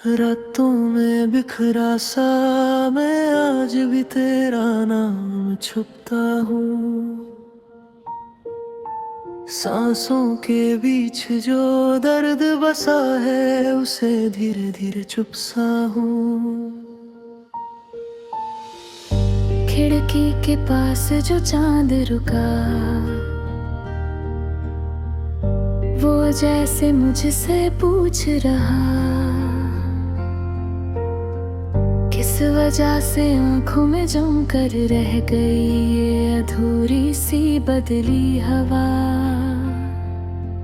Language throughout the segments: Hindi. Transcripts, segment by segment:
रातों में बिखरा सा मैं आज भी तेरा नाम छुपता हूँ। सांसों के बीच जो दर्द बसा है उसे धीरे धीरे चुप सा हूँ। खिड़की के पास जो चांद रुका, वो जैसे मुझसे पूछ रहा, किस वजह से आंखों में जम कर रह गई ये अधूरी सी बदली हवा।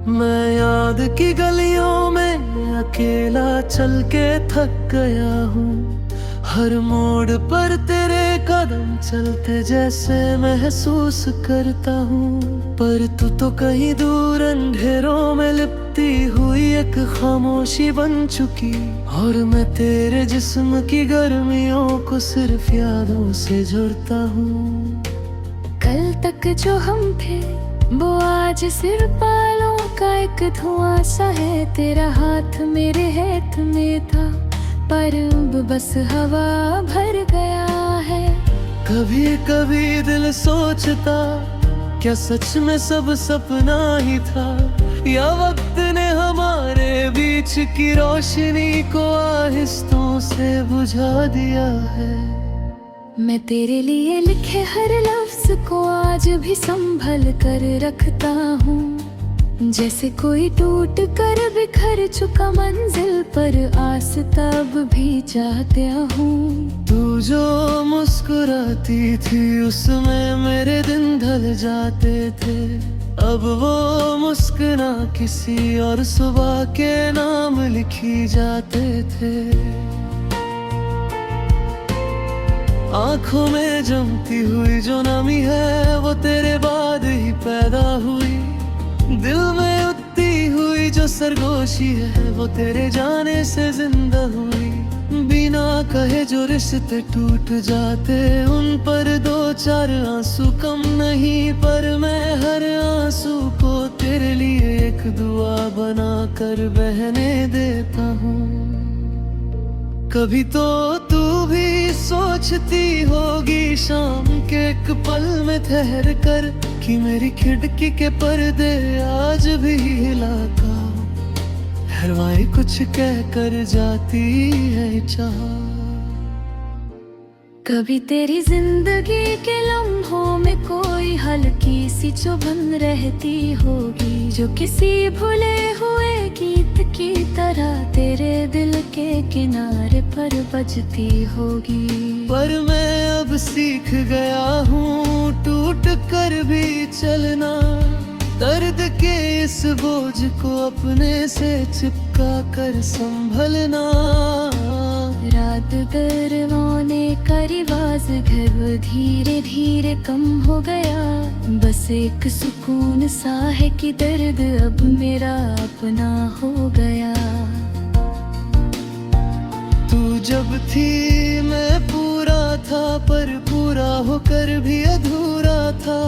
मैं याद की गलियों में अकेला चल के थक गया हूँ। हर मोड़ पर तेरे कदम चलते जैसे महसूस करता हूँ। पर तू तो कहीं दूर अंधेरों में लिपटी हुई एक खामोशी बन चुकी, और मैं तेरे जिस्म की गर्मियों को सिर्फ यादों से जुड़ता हूँ। कल तक जो हम थे वो आज सिर्फ बालों का एक धुआं सा है। तेरा हाथ मेरे हाथ में था पर अब बस हवा भर गया है। कभी कभी दिल सोचता क्या सच में सब सपना ही था, या वक्त ने हमारे बीच की रोशनी को आहिस्तों से बुझा दिया है। मैं तेरे लिए लिखे हर लफ्ज को आज भी संभल कर रखता हूँ, जैसे कोई टूट कर बिखर चुका मंजिल पर आस तब भी चाहता हूँ। तू जो मुस्कुराती थी उसमें मेरे दिन ढल जाते थे। अब वो मुस्कुरा किसी और सुबह के नाम लिखी जाते थे। आंखों में जमती हुई जो नमी है वो तेरे बाद ही पैदा हुई। दिल में उठती हुई जो सरगोशी है वो तेरे जाने से जिंदा हुई। बिना कहे जो रिश्ते टूट जाते उन पर दो चार आंसू कम नहीं, पर मैं हर आंसू को तेरे लिए एक दुआ बना कर बहने देता हूँ। कभी तो तू भी सोचती होगी शाम के एक पल में ठहर कर कि मेरी खिड़की के पर्दे आज भी हिलाता, हरवाई कुछ कह कर जाती है चाह। कभी तेरी जिंदगी के लम्हों में कोई हल्की सी चुभन रहती होगी, जो किसी भूले हुए गीत की तरह तेरे दिल के किनारे पर बजती होगी। पर मैं अब सीख गया हूँ टूट कर भी चलना, दर्द के इस बोझ को अपने से चिपका कर संभलना। रात दरवाने का रिवाज घर धीरे धीरे कम हो गया, बस एक सुकून सा है कि दर्द अब मेरा अपना हो गया। तू जब थी मैं पूरा था पर पूरा होकर भी अधूरा था।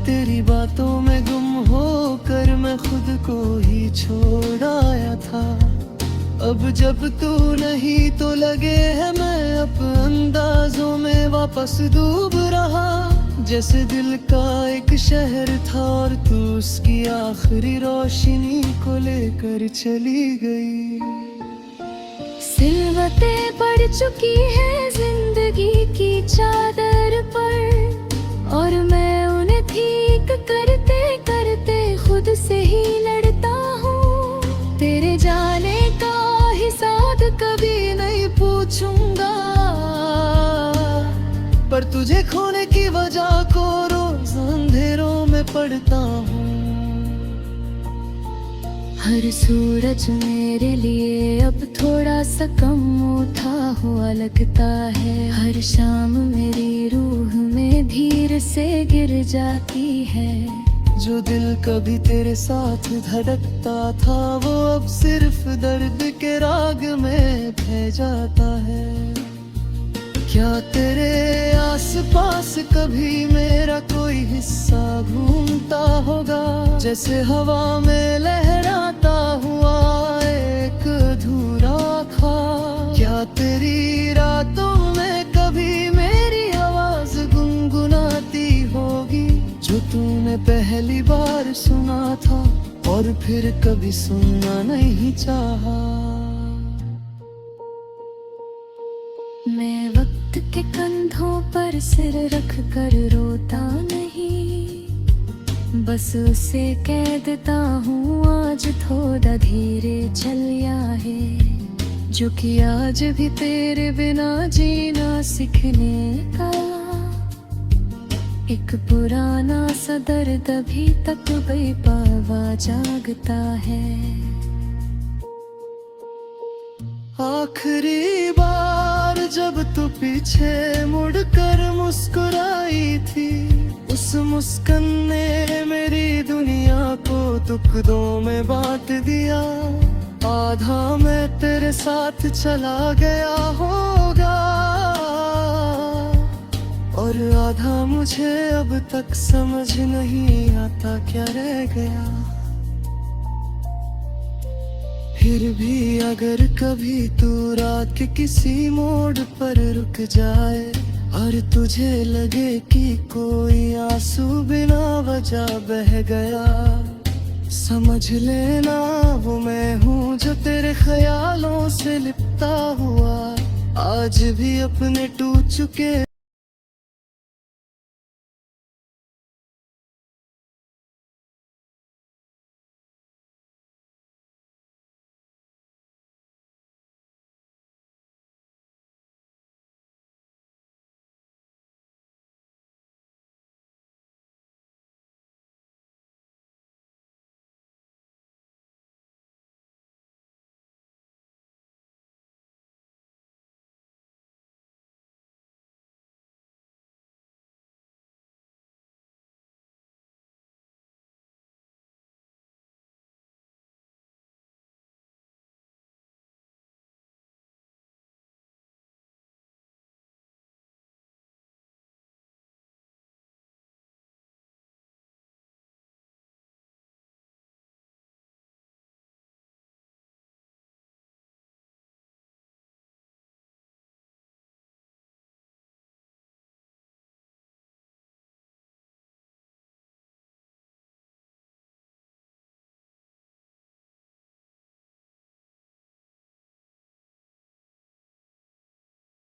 तेरी बातों में गुम होकर मैं खुद को ही छोड़ आया था। अब जब तू नहीं तो लगे है मैं अपने अंदाजों में वापस डूब रहा, जैसे दिल का एक शहर था और तू उसकी आखिरी रोशनी को लेकर चली गई। सिलवटें पड़ चुकी है जिंदगी की चादर पर, और मैं उन्हें ठीक करते करते खुद से ही लड़ता हूँ। तेरे जाने का हिसाब कभी नहीं पूछूंगा, पर तुझे खोने की वजह को रोज अंधेरों में पढ़ता हूँ। हर सूरज मेरे लिए अब थोड़ा सा कम उठा हुआ लगता है। हर शाम मेरी रूह में धीरे से गिर जाती है। जो दिल कभी तेरे साथ धड़कता था वो अब सिर्फ दर्द के राग में बह जाता है। क्या तेरे आस पास कभी मेरा कोई हिस्सा घूमता होगा, जैसे हवा में लहराता हुआ एक अधूरा ख्वाब। क्या तेरी रातों में कभी मेरी आवाज गुनगुनाती होगी, जो तूने पहली बार सुना था और फिर कभी सुनना नहीं चाहा। मैं वक्त के कंधों पर सिर रख कर रोता नहीं, बस उसे कह देता हूँ आज थोड़ा धीरे चल या है, जो कि आज भी तेरे बिना जीना सीखने का एक पुराना सा दर्द अभी तक बेपावा जागता है। आखिरी बार जब तू पीछे मुड़कर मुस्कुराई थी, उस मुस्कान ने मेरी दुनिया को टुकड़ों में बांट दिया। आधा मैं तेरे साथ चला गया होगा और आधा मुझे अब तक समझ नहीं आता क्या रह गया। फिर भी अगर कभी तू रात के किसी मोड़ पर रुक जाए और तुझे लगे कि कोई आंसू बिना वजह बह गया, समझ लेना वो मैं हूँ जो तेरे ख्यालों से लिपटा हुआ आज भी अपने टूट चुके